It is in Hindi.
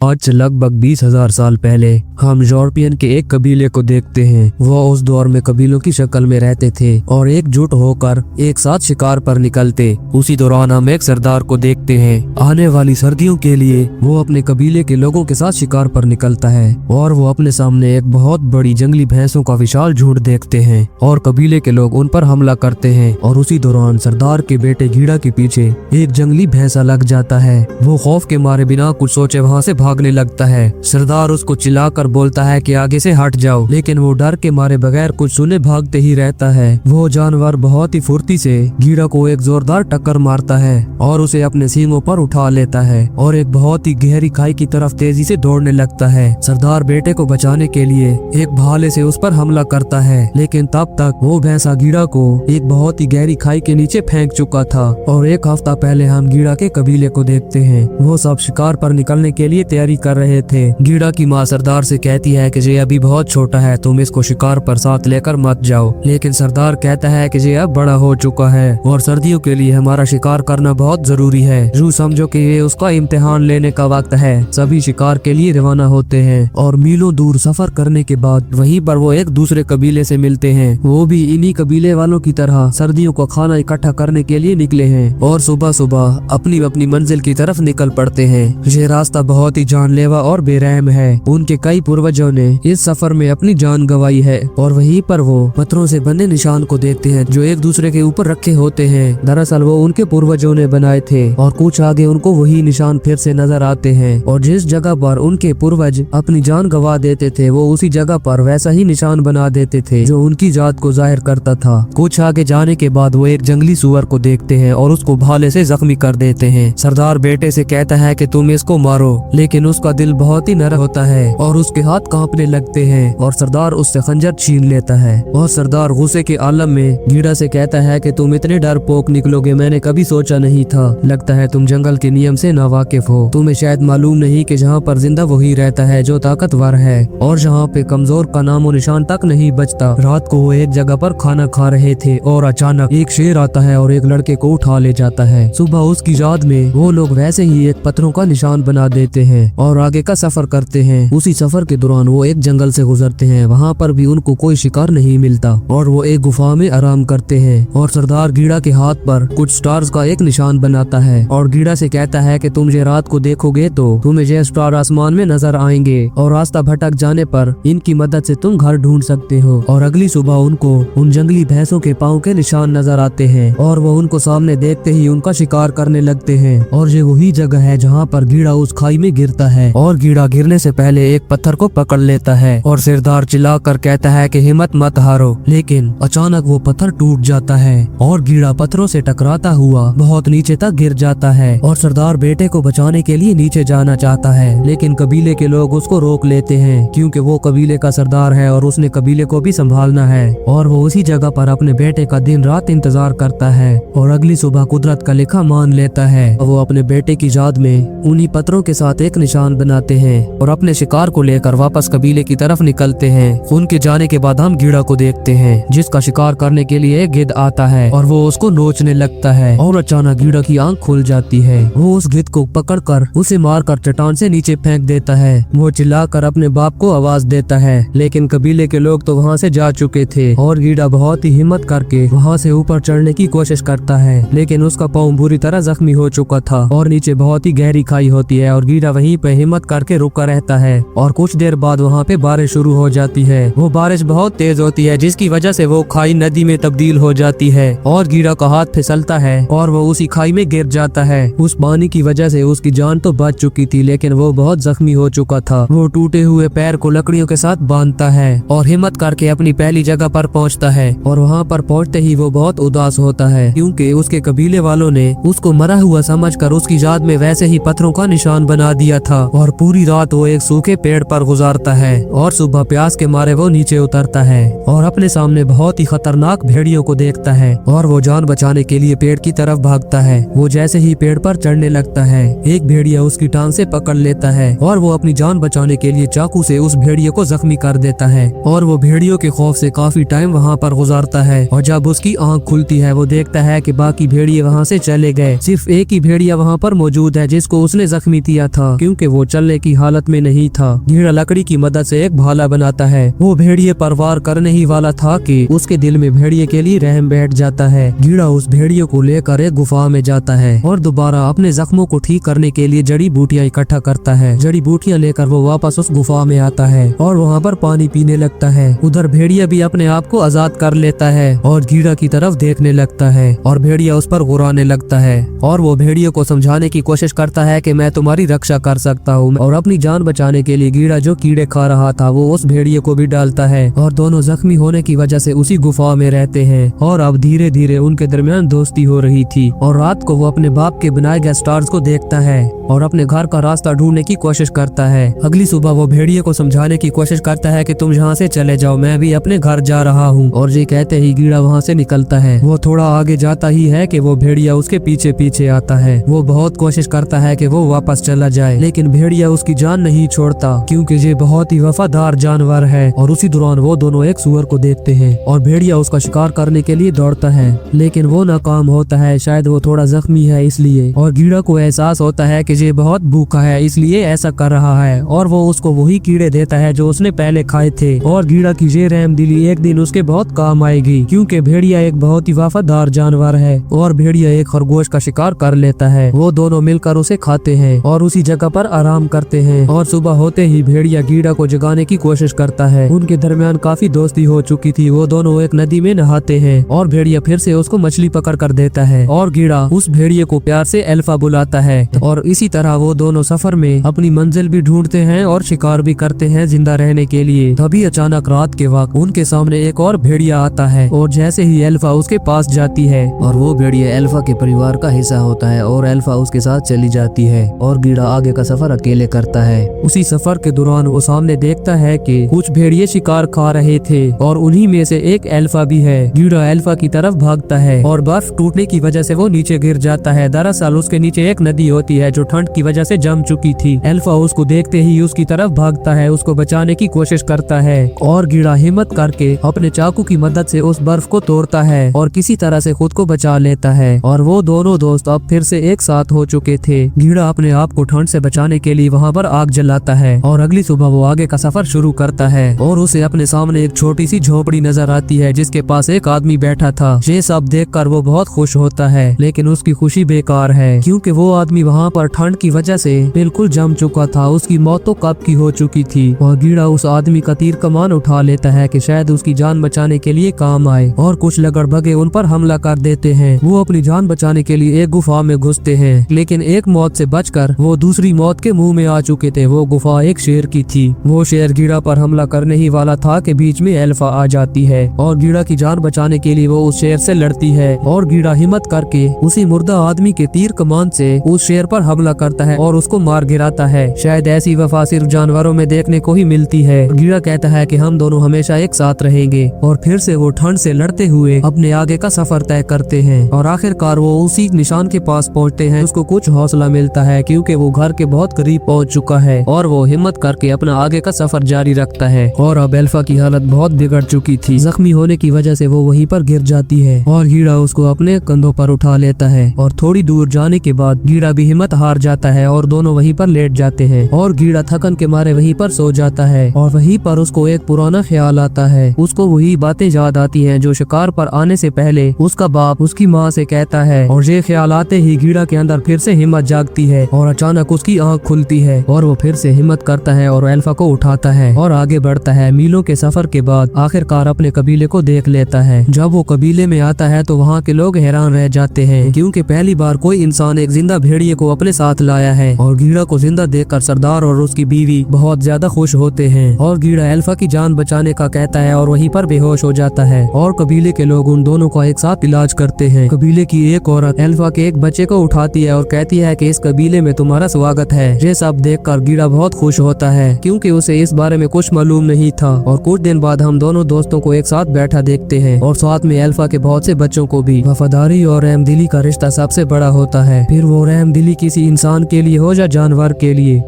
आज से लगभग 20,000 साल पहले हम यूरोपियन के एक कबीले को देखते हैं। वह उस दौर में कबीलों की शक्ल में रहते थे और एकजुट होकर एक साथ शिकार पर निकलते। उसी दौरान हम एक सरदार को देखते हैं। आने वाली सर्दियों के लिए वो अपने कबीले के लोगों के साथ शिकार पर निकलता है और वो अपने सामने एक बहुत बड़ी जंगली भैंसों का विशाल झुंड देखते हैं और कबीले के लोग उन पर हमला करते हैं। और उसी दौरान सरदार के बेटे घीड़ा के पीछे एक जंगली भैंसा लग जाता है। वो खौफ के मारे बिना कुछ सोचे वहाँ से भागने लगता है। सरदार उसको चिल्लाकर बोलता है कि आगे से हट जाओ, लेकिन वो डर के मारे बगैर कुछ सुने भागते ही रहता है। वो जानवर बहुत ही फुर्ती से घीड़ा को एक जोरदार टक्कर मारता है और उसे अपने सींगों पर उठा लेता है और एक बहुत ही गहरी खाई की तरफ तेजी से दौड़ने लगता है। सरदार बेटे को बचाने के लिए एक भाले से उस पर हमला करता है, लेकिन तब तक वो भैंसा घीड़ा को एक बहुत ही गहरी खाई के नीचे फेंक चुका था। और एक हफ्ता पहले हम घीड़ा के कबीले को देखते हैं। वो सब शिकार पर निकलने के लिए तैयारी कर रहे थे। घीड़ा की माँ सरदार से कहती है कि ये अभी बहुत छोटा है, तुम इसको शिकार पर साथ लेकर मत जाओ। लेकिन सरदार कहता है कि ये अब बड़ा हो चुका है और सर्दियों के लिए हमारा शिकार करना बहुत जरूरी है। यूं समझो कि ये उसका इम्तिहान लेने का वक्त है। सभी शिकार के लिए रवाना होते हैं और मीलों दूर सफर करने के बाद वहीं पर वो एक दूसरे कबीले से मिलते हैं। वो भी इन्हीं कबीले वालों की तरह सर्दियों का खाना इकट्ठा करने के लिए निकले हैं और सुबह सुबह अपनी अपनी मंजिल की तरफ निकल पड़ते हैं। ये रास्ता बहुत ही जानलेवा और बेरहम है। उनके कई पूर्वजों ने इस सफर में अपनी जान गंवाई है और वहीं पर वो पत्थरों से बने निशान को देखते हैं जो एक दूसरे के ऊपर रखे होते हैं। दरअसल वो उनके पूर्वजों ने बनाए थे और कुछ आगे उनको वही निशान फिर से नजर आते हैं और जिस जगह पर उनके पूर्वज अपनी जान गंवा देते थे वो उसी जगह पर वैसा ही निशान बना देते थे जो उनकी जात को जाहिर करता था। कुछ आगे जाने के बाद वो एक जंगली सुअर को देखते हैं और उसको भाले से जख्मी कर देते हैं। सरदार बेटे से कहता है कि तुम इसको मारो, लेकिन उसका दिल बहुत ही नरम होता है और उसके हाथ कांपने लगते हैं और सरदार उससे खंजर छीन लेता है। और सरदार गुस्से के आलम में घीड़ा से कहता है कि तुम इतने डरपोक निकलोगे मैंने कभी सोचा नहीं था। लगता है तुम जंगल के नियम से नावाकिफ हो। तुम्हें शायद मालूम नहीं कि जहाँ पर जिंदा वही रहता है जो ताकतवर है और जहाँ पे कमजोर का नामो निशान तक नहीं बचता। रात को वो एक जगह पर खाना खा रहे थे और अचानक एक शेर आता है और एक लड़के को उठा ले जाता है। सुबह उसकी याद में वो लोग वैसे ही एक पत्थरों का निशान बना देते हैं और आगे का सफर करते हैं। उसी सफर के दौरान वो एक जंगल से गुजरते हैं। वहाँ पर भी उनको कोई शिकार नहीं मिलता और वो एक गुफा में आराम करते हैं और सरदार घीड़ा के हाथ पर कुछ स्टार्स का एक निशान बनाता है और घीड़ा से कहता है कि तुम ये रात को देखोगे तो तुम्हें ये स्टार आसमान में नजर आएंगे और रास्ता भटक जाने पर इनकी मदद से तुम घर ढूंढ सकते हो। और अगली सुबह उनको उन जंगली भैंसों के पाँव के निशान नजर आते हैं और वो उनको सामने देखते ही उनका शिकार करने लगते हैं। और ये वही जगह है जहाँ पर घीड़ा उस खाई में गिरता है और घीड़ा गिरने से पहले एक पत्थर को पकड़ लेता है और सरदार चिल्लाकर कहता है कि हिम्मत मत हारो। लेकिन अचानक वो पत्थर टूट जाता है और घीड़ा पत्थरों से टकराता हुआ बहुत नीचे तक गिर जाता है। और सरदार बेटे को बचाने के लिए नीचे जाना चाहता है, लेकिन कबीले के लोग उसको रोक लेते हैं क्योंकि वो कबीले का सरदार है और उसने कबीले को भी संभालना है। और वो उसी जगह पर अपने बेटे का दिन रात इंतजार करता है और अगली सुबह कुदरत का लिखा मान लेता है। वो अपने बेटे की याद में उन्हीं पत्थरों के साथ एक निशान बनाते हैं और अपने शिकार को लेकर वापस कबीले की तरफ निकलते हैं। उनके जाने के बाद हम घीड़ा को देखते हैं जिसका शिकार करने के लिए एक गिद्ध आता है और वो उसको नोचने लगता है और अचानक घीड़ा की आंख खुल जाती है। वो उस गिद्ध को पकड़कर उसे मारकर चट्टान से नीचे फेंक देता है। वो चिल्लाकर अपने बाप को आवाज देता है, लेकिन कबीले के लोग तो वहाँ से जा चुके थे और घीड़ा बहुत ही हिम्मत करके वहाँ से ऊपर चढ़ने की कोशिश करता है, लेकिन उसका पाँव बुरी तरह जख्मी हो चुका था और नीचे बहुत ही गहरी खाई होती है और घीड़ा वहीं पे हिम्मत करके रुका रहता है। और कुछ देर बाद वहाँ पे बारिश शुरू हो जाती है। वो बारिश बहुत तेज होती है जिसकी वजह से वो खाई नदी में तब्दील हो जाती है और घीड़ा का हाथ फिसलता है और वो उसी खाई में गिर जाता है। उस पानी की वजह से उसकी जान तो बच चुकी थी, लेकिन वो बहुत जख्मी हो चुका था। वो टूटे हुए पैर को लकड़ियों के साथ बांधता है और हिम्मत करके अपनी पहली जगह पर पहुँचता है। और वहाँ पर पहुँचते ही वो बहुत उदास होता है क्योंकि उसके कबीले वालों ने उसको मरा हुआ समझकर उसकी याद में वैसे ही पत्थरों का निशान बना दिया था। और पूरी रात वो एक सूखे पेड़ पर गुजारता है और सुबह प्यास के मारे वो नीचे उतरता है और अपने सामने बहुत ही खतरनाक भेड़ियों को देखता है और वो जान बचाने के लिए पेड़ की तरफ भागता है। वो जैसे ही पेड़ पर चढ़ने लगता है एक भेड़िया उसकी टांग से पकड़ लेता है और वो अपनी जान बचाने के लिए चाकू से उस भेड़िए को जख्मी कर देता है और वो भेड़ियों के खौफ से काफी टाइम वहाँ पर गुजारता है। और जब उसकी आंख खुलती है वो देखता है कि बाकी भेड़िए वहाँ से चले गए, सिर्फ एक ही भेड़िया वहाँ पर मौजूद है जिसको उसने जख्मी किया था। क्योंकि वो चलने की हालत में नहीं था। गीड़ा लकड़ी की मदद से एक भाला बनाता है। वो भेड़िए पर वार करने ही वाला था कि उसके दिल में भेड़िए के लिए रहम बैठ जाता है। गीड़ा उस भेड़िए को लेकर एक गुफा में जाता है और दोबारा अपने जख्मों को ठीक करने के लिए जड़ी बूटियां इकट्ठा करता है। जड़ी बूटियां लेकर वो वापस उस गुफा में आता है और वहाँ पर पानी पीने लगता है। उधर भेड़िया भी अपने आप को आजाद कर लेता है और गीड़ा की तरफ देखने लगता है और भेड़िया उस पर गुर्राने लगता है और वो भेड़िए को समझाने की कोशिश करता है कि मैं तुम्हारी रक्षा कर सकता हूँ। और अपनी जान बचाने के लिए गीड़ा जो कीड़े खा रहा था वो उस भेड़िए को भी डालता है और दोनों जख्मी होने की वजह से उसी गुफा में रहते हैं। और अब धीरे धीरे उनके दरमियान दोस्ती हो रही थी और रात को वो अपने बाप के बनाए गए स्टार्स को देखता है और अपने घर का रास्ता ढूंढने की कोशिश करता है। अगली सुबह वो भेड़िए को समझाने की कोशिश करता है कि तुम यहाँ से चले जाओ, मैं भी अपने घर जा रहा हूँ। और ये कहते ही गीड़ा वहाँ से निकलता है। वो थोड़ा आगे जाता ही है कि वो भेड़िया उसके पीछे पीछे आता है। वो बहुत कोशिश करता है कि वो वापस चला जाए, लेकिन भेड़िया उसकी जान नहीं छोड़ता क्योंकि ये बहुत ही वफादार जानवर है। और उसी दौरान वो दोनों एक सूअर को देखते हैं और भेड़िया उसका शिकार करने के लिए दौड़ता है, लेकिन वो नाकाम होता है। शायद वो थोड़ा जख्मी है इसलिए। और गीड़ा को एहसास होता है कि ये बहुत भूखा है इसलिए ऐसा कर रहा है और वो उसको वही कीड़े देता है जो उसने पहले खाए थे। और गीड़ा की ये रहमदिली एक दिन उसके बहुत काम आएगी क्योंकि भेड़िया एक बहुत ही वफादार जानवर है और भेड़िया एक खरगोश का शिकार कर लेता है। वो दोनों मिलकर उसे खाते हैं और उसी जगह पर आराम करते हैं। और सुबह होते ही भेड़िया गीड़ा को जगाने की कोशिश करता है। उनके दरमियान काफी दोस्ती हो चुकी थी। वो दोनों एक नदी में नहाते हैं और भेड़िया फिर से उसको मछली पकड़ कर देता है और गीड़ा उस भेड़िए को प्यार से अल्फा बुलाता है। और इसी तरह वो दोनों सफर में अपनी मंजिल भी ढूंढते हैं और शिकार भी करते हैं जिंदा रहने के लिए। तभी अचानक रात के वक्त उनके सामने एक और भेड़िया आता है और जैसे ही अल्फा उसके पास जाती है और वो भेड़िया अल्फा के परिवार का हिस्सा होता है और अल्फा उसके साथ चली जाती है और गीड़ा आगे का सफर अकेले करता है। उसी सफर के दौरान वो सामने देखता है कि कुछ भेड़िए शिकार खा रहे थे और उन्हीं में से एक अल्फा भी है। गीड़ा अल्फा की तरफ भागता है और बर्फ टूटने की वजह से वो नीचे गिर जाता है। दरअसल उसके नीचे एक नदी होती है जो ठंड की वजह से जम चुकी थी। अल्फा उसको देखते ही उसकी तरफ भागता है, उसको बचाने की कोशिश करता है और गीड़ा हिम्मत करके अपने चाकू की मदद से उस बर्फ को तोड़ता है और किसी तरह से खुद को बचा लेता है। और वो दोनों दोस्त अब फिर से एक साथ हो चुके थे। गीड़ा अपने आप को ठंड से बचाने के लिए वहाँ पर आग जलाता है और अगली सुबह वो आगे का सफर शुरू करता है और उसे अपने सामने एक छोटी सी झोपड़ी नजर आती है जिसके पास एक आदमी बैठा था। ये सब देखकर वो बहुत खुश होता है, लेकिन उसकी खुशी बेकार है क्योंकि वो आदमी वहाँ पर ठंड की वजह से बिल्कुल जम चुका था। उसकी मौत तो कब की हो चुकी थी। और गीड़ा उस आदमी का तीर कमान उठा लेता है कि शायद उसकी जान बचाने के लिए काम आए और कुछ लगड़बगे उन पर हमला कर देते हैं। वो अपनी जान बचाने के लिए एक गुफा में घुसते हैं, लेकिन एक मौत से बचकर वो दूसरी मौत के मुंह में आ चुके थे। वो गुफा एक शेर की थी। वो शेर गीड़ा पर हमला करने ही वाला था कि बीच में अल्फा आ जाती है और गीड़ा की जान बचाने के लिए वो उस शेर से लड़ती है और गीड़ा हिम्मत करके उसी मुर्दा आदमी के तीर कमान से उस शेर पर हमला करता है और उसको मार गिराता है। शायद ऐसी वफा सिर्फ जानवरों में देखने को ही मिलती है। गीड़ा कहता है कि हम दोनों हमेशा एक साथ रहेंगे और फिर से वो ठंड से लड़ते हुए अपने आगे का सफर तय करते हैं और आखिरकार वो उसी निशान के पास पहुंचते हैं। उसको कुछ हौसला मिलता है क्योंकि वो घर के बहुत करीब पहुंच चुका है और वो हिम्मत करके अपना आगे का सफर जारी रखता है। और अब अल्फा की हालत बहुत बिगड़ चुकी थी। जख्मी होने की वजह से वो वहीं पर गिर जाती है और गीड़ा उसको अपने कंधों पर उठा लेता है और थोड़ी दूर जाने के बाद गीड़ा भी हिम्मत हार जाता है और दोनों वहीं पर लेट जाते हैं और गीड़ा थकन के मारे वहीं पर सो जाता है। और वहीं पर उसको एक पुराना ख्याल आता है। उसको वही बातें याद आती हैं जो शिकार पर आने से पहले उसका बाप उसकी माँ से कहता है। और ये ख्याल आते ही गीड़ा के अंदर फिर से हिम्मत जागती है और अचानक उसकी आंख खुलती है और वो फिर से हिम्मत करता है और अल्फा को उठाता है और आगे बढ़ता है। मीलों के सफर के बाद आखिरकार अपने कबीले को देख लेता है। जब वो कबीले में आता है तो वहाँ के लोग हैरान रह जाते हैं क्योंकि पहली बार कोई इंसान एक जिंदा भेड़िए को अपने साथ लाया है। और गीड़ा को जिंदा देखकर सरदार और उसकी बीवी बहुत ज्यादा खुश होते हैं और गीड़ा अल्फा की जान बचाने का कहता है और वहीं पर बेहोश हो जाता है और कबीले के लोग उन दोनों का एक साथ इलाज करते हैं। कबीले की एक औरत अल्फा के एक बच्चे को उठाती है और कहती है कि इस कबीले में तुम्हारा स्वागत है। ये सब देखकर गीड़ा बहुत खुश होता है क्योंकि उसे इस बारे में कुछ मालूम नहीं था। और कुछ दिन बाद हम दोनों दोस्तों को एक साथ बैठा देखते हैं और साथ में अल्फा के बहुत से बच्चों को भी। वफादारी और रहमदिली का रिश्ता सबसे बड़ा होता है, फिर वो रहमदिली किसी इंसान के लिए हो या जानवर के लिए।